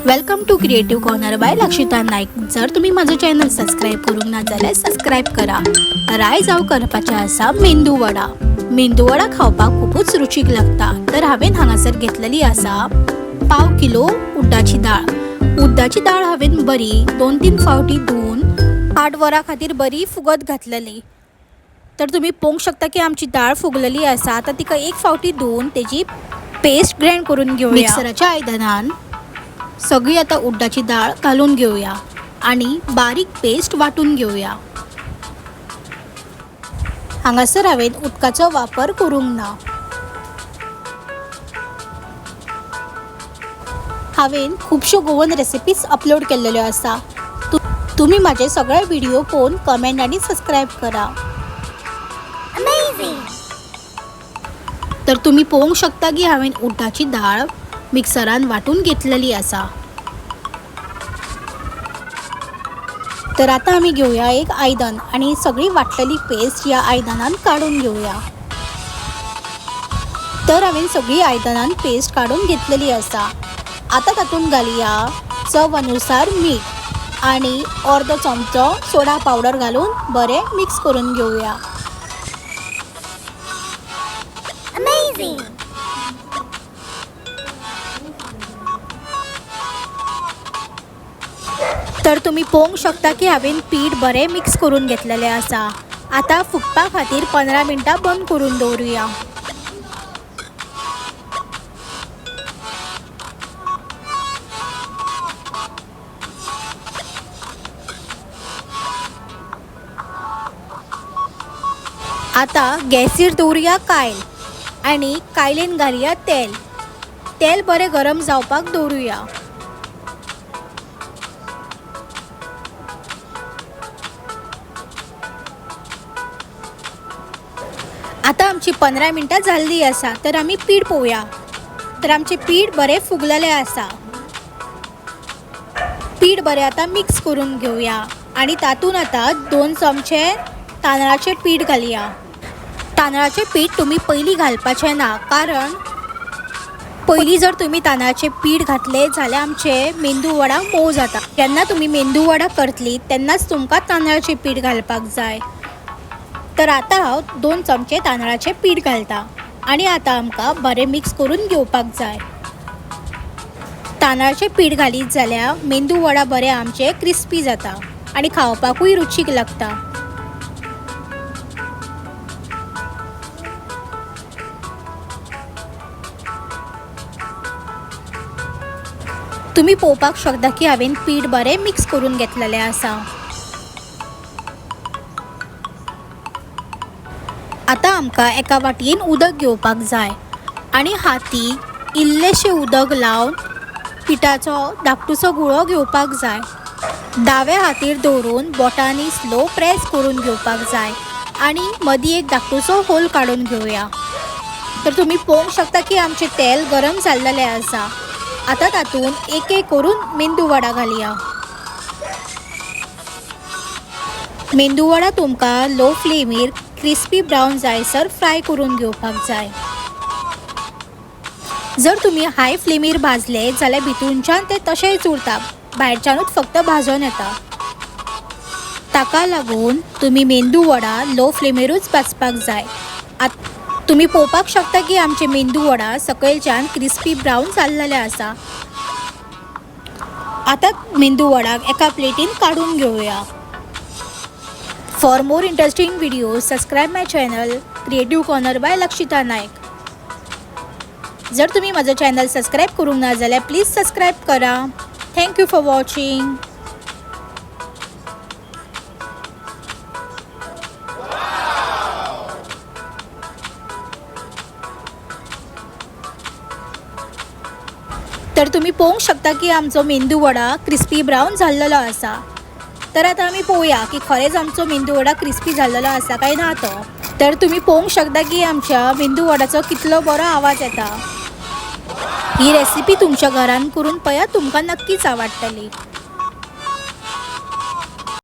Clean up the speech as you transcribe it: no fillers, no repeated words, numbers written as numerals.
Welcome to creative corner by Lakshita Naik. जर तुम्ही माझं चॅनल सबस्क्राईब करूंक ना जाल्यार सबस्क्राईब करा. राय जाव करपाचें आसा मेंदू वडा. मेंदू वडा खावपाक खूबच रुचीक लागता. तर हांवें हांगासर घेतलेली आसा 1/2 किलो उड्डाची दाळ. उड्डाची दाळ हांवें बरी 2-3 फावटी धुवन 8 वरां खातीर बरी फुगत घातलेली. तर तुम्ही पळोवंक शकता की आमची दाळ फुगलेली आसा. आता तिका 1 फावटी धुवन तेजी पेस्ट ग्राइंड करून घेऊया. मिक्सराच्या आयदनान सगळी आता उड्डाची डाळ घालून घेऊया आणि बारीक पेस्ट वाटून घेऊया. हांगासर हांवें उदकाचो वापर करूंक ना. हांवें खुबश्यो गोवन रेसिपीज अपलोड केल्ल्यो आसा. तुम्ही माझे सगळे व्हिडिओ पळोवन कमेंट आणि सबस्क्राईब करा. तर तुम्ही पळोवंक शकता की हांवें उड्डाची डाळ मिक्सरान वाटून घेतलेली आसा. तर आता आम्ही घेऊया एक आयदन आणि सगळी वाटलेली पेस्ट या आयदनान काढून घेऊया. तर हांवें सगळी आयदनान पेस्ट काढून घेतलेली आसा. आता तातूंत घालुया चव अनुसार मीठ आणि अर्दो चमचो सोडा पावडर घालून बरें मिक्स करून घेऊया. तर तुम्ही पळोवंक शकता की हांवें पीठ बरें मिक्स करून घेतलेलें आसा. आता फुगपा खातीर 15 मिनटां बंद करून दवरुया. आता गॅसीर दवरुया कायल आणि कायलेन घालुया तेल. तेल बरें गरम जावपाक दवरुया. आता आमची 15 मिनटां जाल्ली आसा. तर आमी पीठ पळोवया. तर आमचे पीठ बरें फुगलेलें आसा. पीठ बरें आता मिक्स करून घेवया आणि तातूंत आता 2 चमचे तांदळाचें पीठ घालुया. तांदळाचें पीठ तुम्ही पयलीं घालपाचें ना, कारण पयलीं जर तुम्ही तांदळाचें पीठ घातलें जाल्यार आमचे मेंदू वडा मोव जाता. जेन्ना तुम्ही मेंदू वडा करतली तेन्नाच तुमकां तांदळाचें पीठ घालपाक जाय. तर आता हांव 2 चमचे तांदळाचें पीठ घालता आणि आता आमकां बरें मिक्स करून घेवपाक जाय. तांदळाचें पीठ घालीत जाल्यार मेंदू वडा बरें आमचे क्रिस्पी जाता आणि खावपाकूय रुचीक लागता. तुम्ही पळोवपाक शकता की हांवें पीठ बरें मिक्स करून घेतलेलें आसा. आता आमकां एका वाटयेन उदक घेवपाक जाय आणि हातीक इल्लेशें उदक लावन पिठाचो धाकटुसो गुळो घेवपाक जाय. दाव्या हातीर दवरून बोटांनी स्लो प्रेस करून घेवपाक जाय आणि मदीं एक धाकटुसो होल काडून घेवया. तर तुम्ही पळोवंक शकता की आमचें तेल गरम जाल्लेलें आसा. आता तातूंत एक एक करून मेंदू वडा घालुया. मेंदू वडा तुमकां लो फ्लेमीर क्रिस्पी ब्रावन जायसर फ्राय करून घेवपाक जाय. जर तुम्ही हाय फ्लेमीर भाजले जाल्यार भितूनच्यान ते तशेंच उरता, भायरच्यानूच फक्त भाजून येता. ताका लागून तुम्ही मेंदू वडा लो फ्लेमीरूच भाजपाक जाय. तुम्ही पळोवपाक शकता की आमचे मेंदू वडा सकयलच्यान क्रिस्पी ब्रावन जाल्लेले आसा. आता मेंदू वडाक एका प्लेटीन काढून घेवया. For more interesting videos, subscribe my channel Creative Corner by Lakshita Naik. जर तुम्ही माझं चॅनल सबस्क्राईब करूंक ना जाल्यार प्लीज सबस्क्राईब करा. Thank you for watching. तर तुम्ही पळोवंक शकता की आमचो मेंदू वडा क्रिस्पी ब्रावन जाल्लेलो आसा. तर आता आमी पळोवया की खरेंच आमचो मेंदू वडा क्रिस्पी जाल्लेलो आसा काय ना तो. तर तुम्ही पळोवंक शकता की आमच्या मेंदू वडाचो कितलो बरो आवाज येता. ही रेसिपी तुमच्या घरान करून पळया, तुमकां नक्कीच आवडटली.